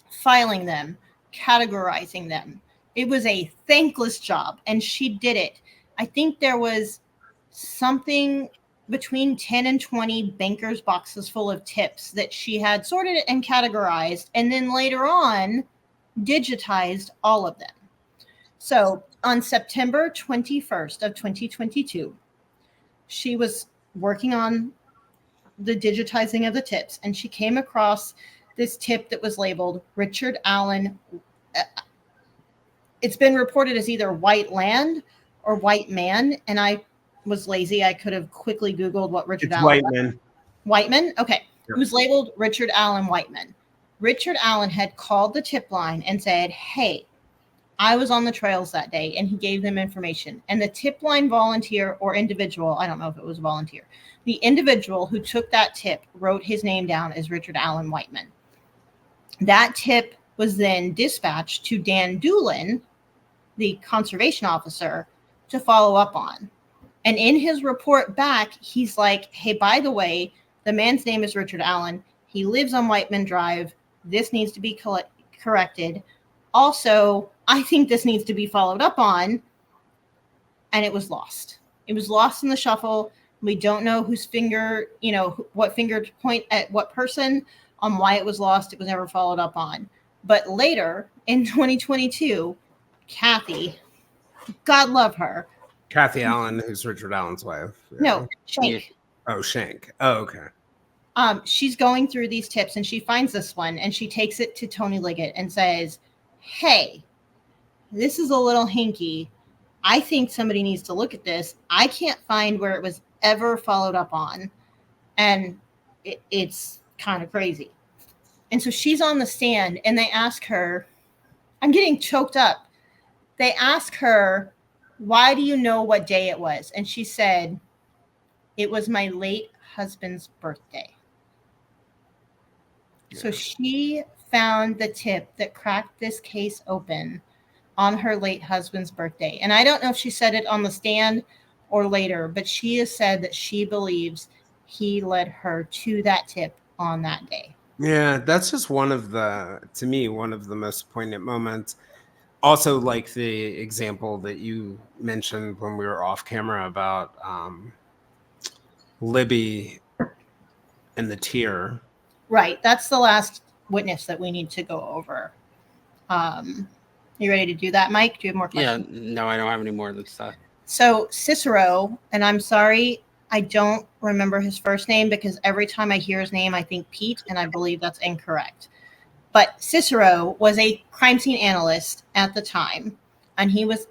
filing them, categorizing them. It was a thankless job, and she did it. I think there was something between 10 and 20 bankers' boxes full of tips that she had sorted and categorized, and then later on digitized all of them. So on September 21st of 2022, she was working on the digitizing of the tips, and she came across this tip that was labeled Richard Allen. It's been reported as either white land or white man, and I was lazy. I could have quickly Googled what Richard Allen was. Whiteman? Okay. Yep. It was labeled Richard Allen Whiteman. Richard Allen had called the tip line and said, hey, I was on the trails that day, and he gave them information. And the tip line volunteer or individual, I don't know if it was a volunteer, the individual who took that tip wrote his name down as Richard Allen Whiteman. That tip was then dispatched to Dan Doolin, the conservation officer, to follow up on. And in his report back, he's like, hey, by the way, the man's name is Richard Allen. He lives on Whiteman Drive. This needs to be corrected. Also, I think this needs to be followed up on. And it was lost. It was lost in the shuffle. We don't know whose finger, what finger to point at what person, on why it was lost. It was never followed up on. But later in 2022, Kathy, God love her. Kathy Allen, who's Richard Allen's wife. Yeah. No, Shank. Oh, Shank. Oh, okay. She's going through these tips, and she finds this one, and she takes it to Tony Liggett and says, hey, this is a little hinky. I think somebody needs to look at this. I can't find where it was ever followed up on. And it's kind of crazy. And so she's on the stand, and they ask her, I'm getting choked up. They ask her, why do you know what day it was? And she said, it was my late husband's birthday. Yeah. So she found the tip that cracked this case open on her late husband's birthday. And I don't know if she said it on the stand or later, but she has said that she believes he led her to that tip on that day. Yeah, that's just one of the most poignant moments. Also, like the example that you mentioned when we were off camera about Libby and the tear. Right. That's the last witness that we need to go over. You ready to do that, Mike? Do you have more Yeah, questions? no, I don't have any more. Let's So Cicero, and I'm sorry, I don't remember his first name because every time I hear his name, I think Pete, and I believe that's incorrect. But Cicero was a crime scene analyst at the time, and he was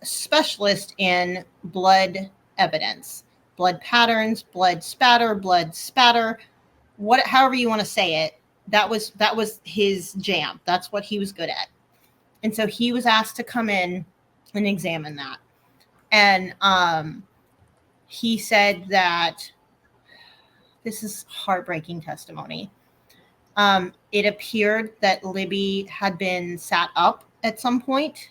a specialist in blood evidence, blood patterns, blood spatter, however you want to say it. That was his jam. That's what he was good at. And so he was asked to come in and examine that. And he said that this is heartbreaking testimony. It appeared that Libby had been sat up at some point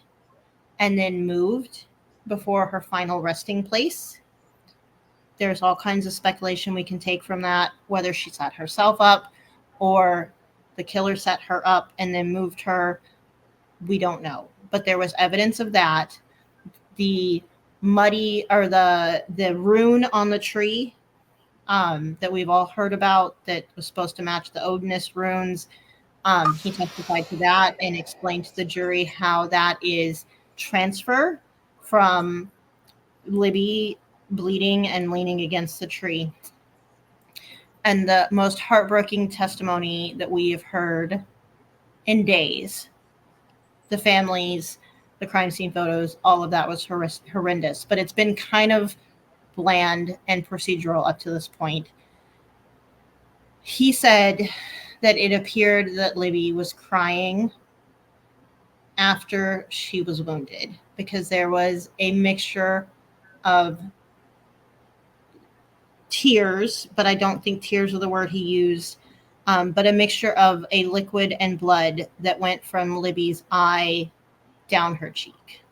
and then moved before her final resting place. There's all kinds of speculation we can take from that, whether she sat herself up or the killer set her up and then moved her. We don't know. But there was evidence of that. The muddy or the rune on the tree that we've all heard about that was supposed to match the Odinist runes. He testified to that and explained to the jury how that is transfer from Libby bleeding and leaning against the tree. And the most heartbreaking testimony that we have heard in days, the families, the crime scene photos, all of that was horrendous. But it's been kind of bland and procedural up to this point. He said that it appeared that Libby was crying after she was wounded because there was a mixture of tears, but I don't think tears were the word he used, but a mixture of a liquid and blood that went from Libby's eye down her cheek.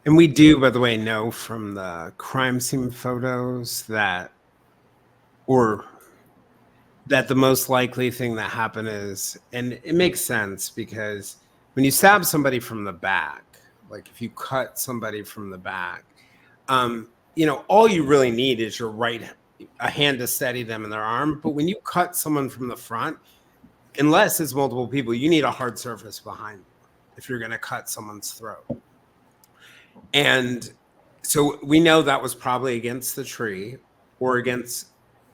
And we do, by the way, know from the crime scene photos that the most likely thing that happened is, and it makes sense because when you stab somebody from the back, like if you cut somebody from the back, all you really need is a hand to steady them in their arm. But when you cut someone from the front, unless it's multiple people, you need a hard surface behind you if you're going to cut someone's throat. And so we know that was probably against the tree or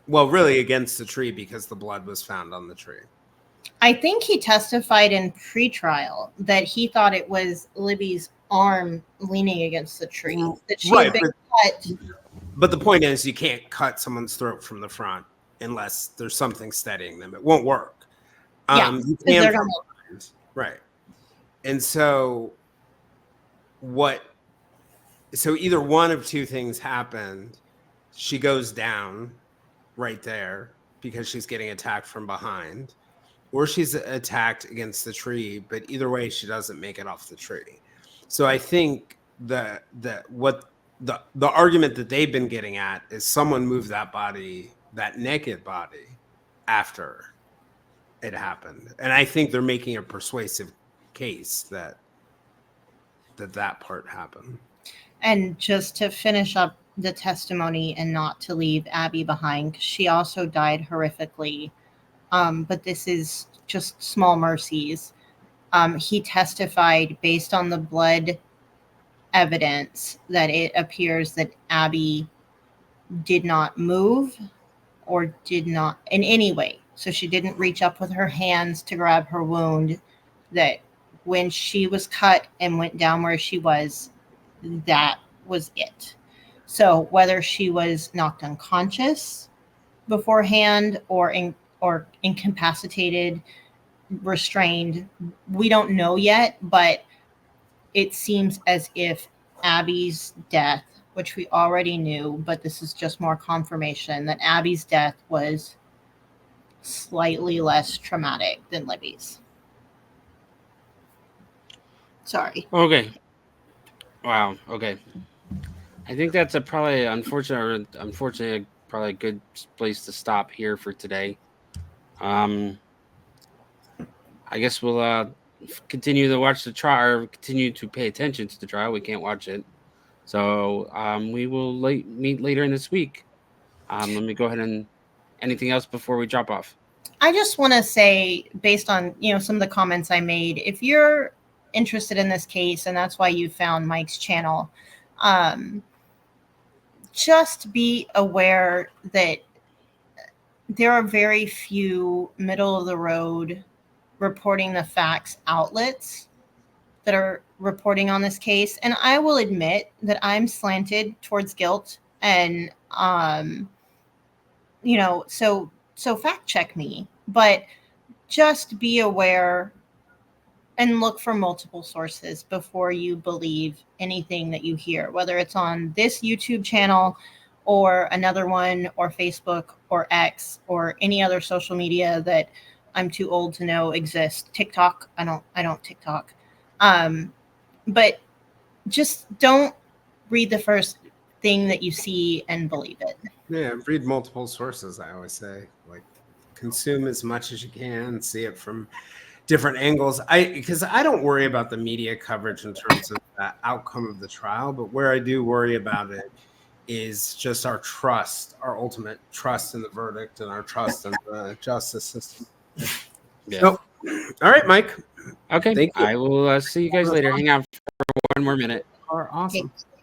really against the tree because the blood was found on the tree. I think he testified in pretrial that he thought it was Libby's arm leaning against the tree. That she had been cut. But the point is, you can't cut someone's throat from the front unless there's something steadying them. It won't work. Yeah, you can from behind. Right. And so either one of two things happened. She goes down right there because she's getting attacked from behind, or she's attacked against the tree, but either way she doesn't make it off the tree. So I think the argument that they've been getting at is someone moved that naked body after it happened. And I think they're making a persuasive case that part happened. And just to finish up the testimony and not to leave Abby behind, she also died horrifically. But this is just small mercies. He testified based on the blood evidence that it appears that Abby did not move or did not in any way. So she didn't reach up with her hands to grab her wound, that when she was cut and went down where she was, that was it. So whether she was knocked unconscious beforehand or incapacitated, restrained, we don't know yet, but it seems as if Abby's death, which we already knew, but this is just more confirmation that Abby's death was slightly less traumatic than Libby's. Sorry. Okay. Wow. Okay. I think that's probably unfortunately probably a good place to stop here for today. I guess we'll continue to watch the trial or continue to pay attention to the trial. We can't watch it, so we will meet later in this week. Let me go ahead and anything else before we drop off. I just want to say, based on some of the comments I made, if you're interested in this case and that's why you found Mike's channel, just be aware that there are very few middle of the road reporting the facts outlets that are reporting on this case. And I will admit that I'm slanted towards guilt, and so fact check me, but just be aware and look for multiple sources before you believe anything that you hear, whether it's on this YouTube channel or another one, or Facebook or X or any other social media that I'm too old to know exists. TikTok, I don't TikTok. But just don't read the first thing that you see and believe it. Yeah, read multiple sources, I always say. Like, consume as much as you can, see it from different angles. Because I don't worry about the media coverage in terms of the outcome of the trial, but where I do worry about it is just our trust, our ultimate trust in the verdict and our trust in the justice system. Yeah. So, all right, Mike. Okay. Thank you. I will see you guys later. Hang out for one more minute. Are awesome. Okay.